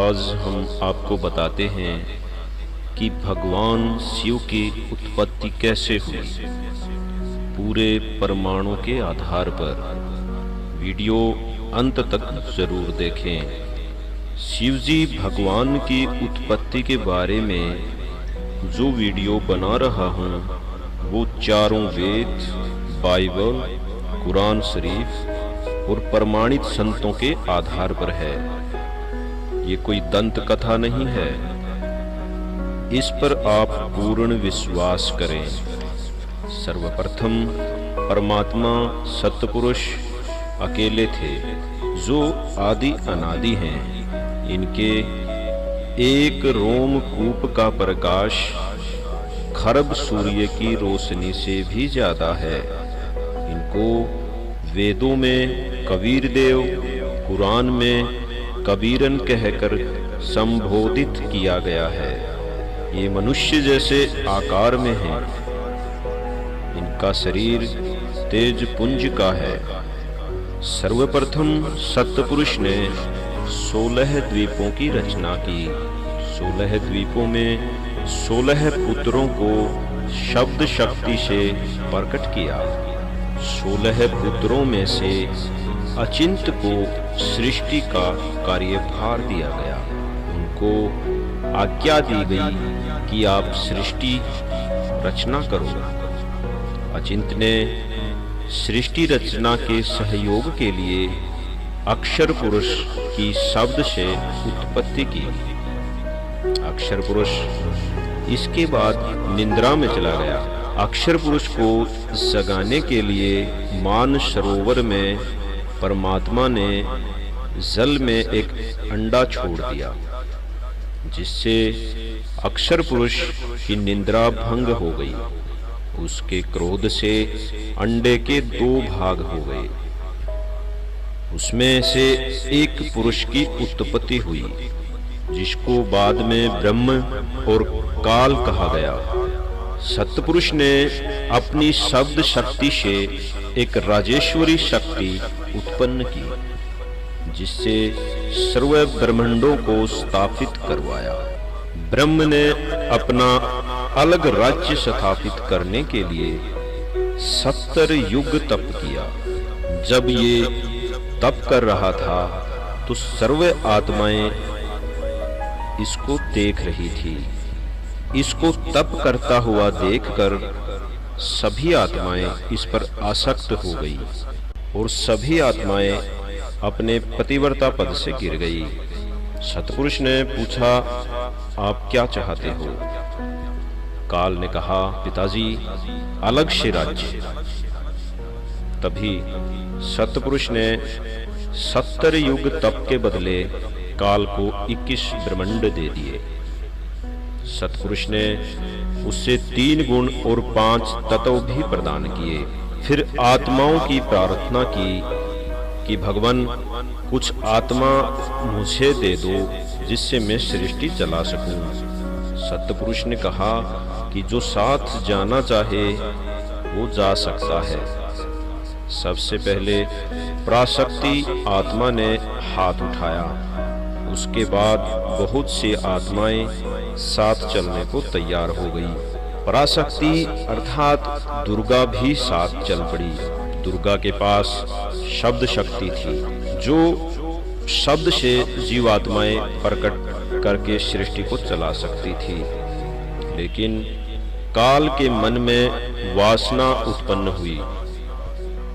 आज हम आपको बताते हैं कि भगवान शिव की उत्पत्ति कैसे हुई, पूरे परमाणु के आधार पर। वीडियो अंत तक जरूर देखें। शिवजी भगवान की उत्पत्ति के बारे में जो वीडियो बना रहा हूँ वो चारों वेद, बाइबल, कुरान शरीफ और प्रमाणित संतों के आधार पर है। ये कोई दंत कथा नहीं है। इस पर आप पूर्ण विश्वास करें। सर्वप्रथम परमात्मा सतपुरुष अकेले थे जो आदि अनादि हैं। इनके एक रोमकूप का प्रकाश खरब सूर्य की रोशनी से भी ज्यादा है। इनको वेदों में कबीर देव, कुरान में कबीरन कहकर संबोधित किया गया है। ये मनुष्य जैसे आकार में हैं। इनका शरीर तेज पुंज का है। सर्वप्रथम सतपुरुष ने 16 द्वीपों की रचना की। 16 द्वीपों में 16 पुत्रों को शब्द शक्ति से प्रकट किया। 16 पुत्रों में से अचिंत को सृष्टि का कार्यभार दिया गया। उनको आज्ञा दी गई कि आप सृष्टि रचना करो। अचिंत ने सृष्टि रचना के सहयोग के लिए अक्षर पुरुष की शब्द से उत्पत्ति की। अक्षर पुरुष इसके बाद निद्रा में चला गया। अक्षर पुरुष को जगाने के लिए मान सरोवर में परमात्मा ने जल में एक अंडा छोड़ दिया, जिससे अक्षर पुरुष की निद्रा भंग हो गई। उसके क्रोध से अंडे के 2 भाग हो गए। उसमें से एक पुरुष की उत्पत्ति हुई, जिसको बाद में ब्रह्म और काल कहा गया। सतपुरुष ने अपनी शब्द शक्ति से एक राजेश्वरी शक्ति उत्पन्न की, जिससे सर्व ब्रह्मांडों को स्थापित करवाया। ब्रह्म ने अपना अलग राज्य स्थापित करने के लिए 70 युग तप किया। जब ये तप कर रहा था तो सर्व आत्माएं इसको देख रही थी। इसको तप करता हुआ देखकर सभी आत्माएं इस पर आसक्त हो गई और सभी आत्माएं अपने पतिव्रता पद से गिर गई। सतपुरुष ने पूछा, आप क्या चाहते हो? काल ने कहा, पिताजी अलग से राज्य। तभी सतपुरुष ने 70 युग तप के बदले काल को 21 ब्रह्मांड दे दिए। सतपुरुष ने उससे 3 गुण और 5 तत्व भी प्रदान किए। फिर आत्माओं की प्रार्थना की कि भगवान कुछ आत्मा मुझे दे दो जिससे मैं सृष्टि चला सकूं। सतपुरुष ने कहा कि जो साथ जाना चाहे वो जा सकता है। सबसे पहले पराशक्ति आत्मा ने हाथ उठाया। उसके बाद बहुत सी आत्माएं साथ चलने को तैयार हो गई। पराशक्ति अर्थात दुर्गा भी साथ चल पड़ी। दुर्गा के पास शब्द शक्ति थी, जो शब्द से जीवात्माएं प्रकट करके सृष्टि को चला सकती थी। लेकिन काल के मन में वासना उत्पन्न हुई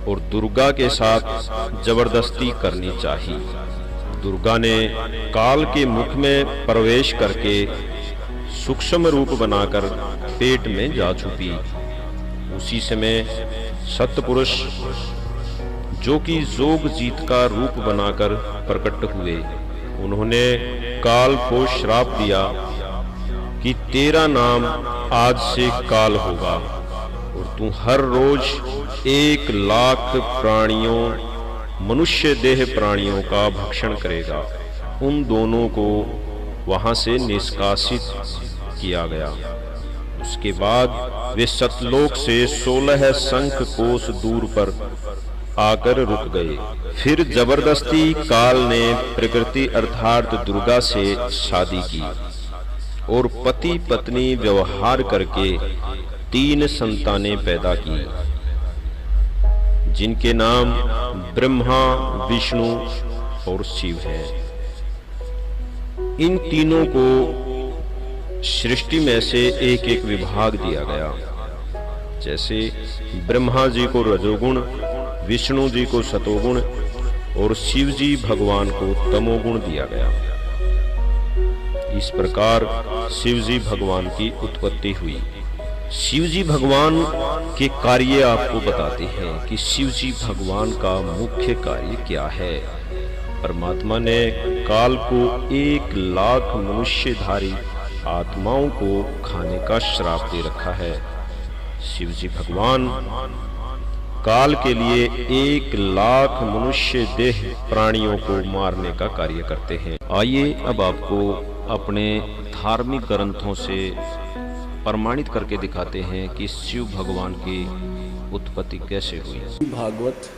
और दुर्गा के साथ जबरदस्ती करनी चाहिए। दुर्गा ने काल के मुख में प्रवेश करके सूक्ष्म रूप बनाकर पेट में जा छुपी। उसी समय सतपुरुष, जो कि जोग जीत का रूप बनाकर प्रकट हुए, उन्होंने काल को श्राप दिया कि तेरा नाम आज से काल होगा और तू हर रोज 1 लाख प्राणियों, मनुष्य देह प्राणियों का भक्षण करेगा। उन दोनों को वहां से निष्कासित किया गया। उसके बाद वे सतलोक से 16 शंख कोस दूर पर आकर रुक गए। फिर जबरदस्ती काल ने प्रकृति अर्थात दुर्गा से शादी की और पति पत्नी व्यवहार करके 3 संतानें पैदा की, जिनके नाम ब्रह्मा, विष्णु और शिव हैं। इन तीनों को सृष्टि में से एक एक विभाग दिया गया। जैसे ब्रह्मा जी को रजोगुण, विष्णु जी को सतोगुण और शिव जी भगवान को तमोगुण दिया गया। इस प्रकार शिव जी भगवान की उत्पत्ति हुई। शिव जी भगवान के कार्य आपको बताते हैं कि शिव जी भगवान का मुख्य कार्य क्या है। परमात्मा ने काल को 1 लाख मनुष्यधारी आत्माओं को खाने का श्राप दे रखा है। शिव जी भगवान काल के लिए 1 लाख मनुष्य देह प्राणियों को मारने का कार्य करते हैं। आइए अब आपको अपने धार्मिक ग्रंथों से प्रमाणित करके दिखाते हैं कि शिव भगवान की उत्पत्ति कैसे हुई। भागवत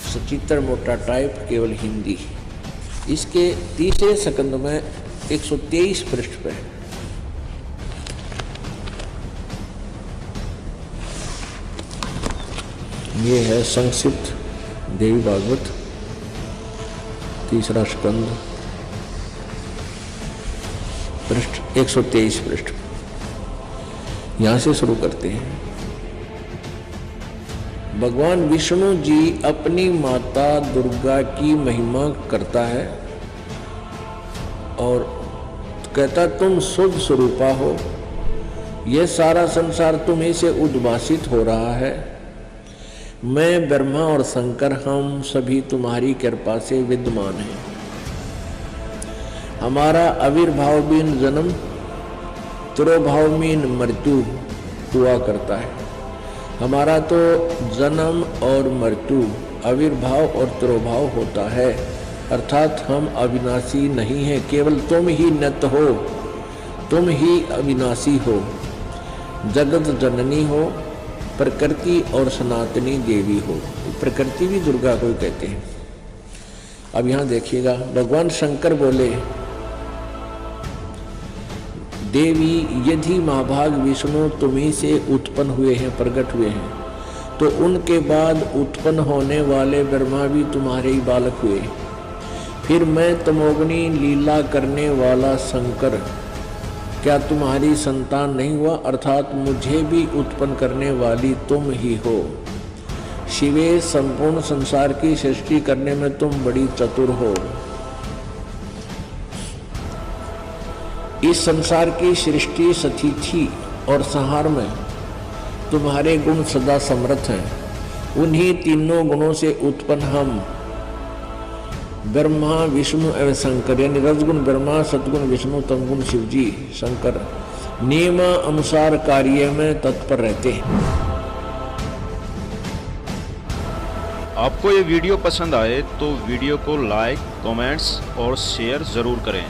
सचित्र मोटा टाइप, केवल हिंदी। इसके तीसरे स्कंद में 123 पृष्ठ पे ये है संक्षिप्त देवी भागवत तीसरा स्कंद, पृष्ठ 123 पृष्ठ। यहां से शुरू करते हैं। भगवान विष्णु जी अपनी माता दुर्गा की महिमा करता है और कहता तुम शुद्ध स्वरूपा हो, यह सारा संसार तुम्हीं से उद्भासित हो रहा है। मैं ब्रह्मा और शंकर हम सभी तुम्हारी कृपा से विद्यमान हैं। हमारा आविर्भाव बिन जन्म, तिरोभाव बिन मृत्यु हुआ करता है। हमारा तो जन्म और मृत्यु, आविर्भाव और तिरोभाव होता है, अर्थात हम अविनाशी नहीं हैं। केवल तुम ही नित्य हो, तुम ही अविनाशी हो, जगत जननी हो, प्रकृति और सनातनी देवी हो। प्रकृति भी दुर्गा को कहते हैं। अब यहाँ देखिएगा, भगवान शंकर बोले, देवी यदि महाभाग विष्णु तुम्हीं से उत्पन्न हुए हैं, प्रकट हुए हैं, तो उनके बाद उत्पन्न होने वाले ब्रह्मा भी तुम्हारे ही बालक हुए। फिर मैं तमोगुणी लीला करने वाला शंकर क्या तुम्हारी संतान नहीं हुआ, अर्थात मुझे भी उत्पन्न करने वाली तुम ही हो। शिवे संपूर्ण संसार की सृष्टि करने में तुम बड़ी चतुर हो। इस संसार की सृष्टि, स्थिति और संहार में तुम्हारे गुण सदा समर्थ हैं। उन्हीं तीनों गुणों से उत्पन्न हम ब्रह्मा, विष्णु एवं शंकर, यानी रजगुण ब्रह्मा, सतगुण विष्णु, तमगुण शिव जी शंकर नियम अनुसार कार्य में तत्पर रहते हैं। आपको ये वीडियो पसंद आए तो वीडियो को लाइक, कमेंट्स और शेयर जरूर करें।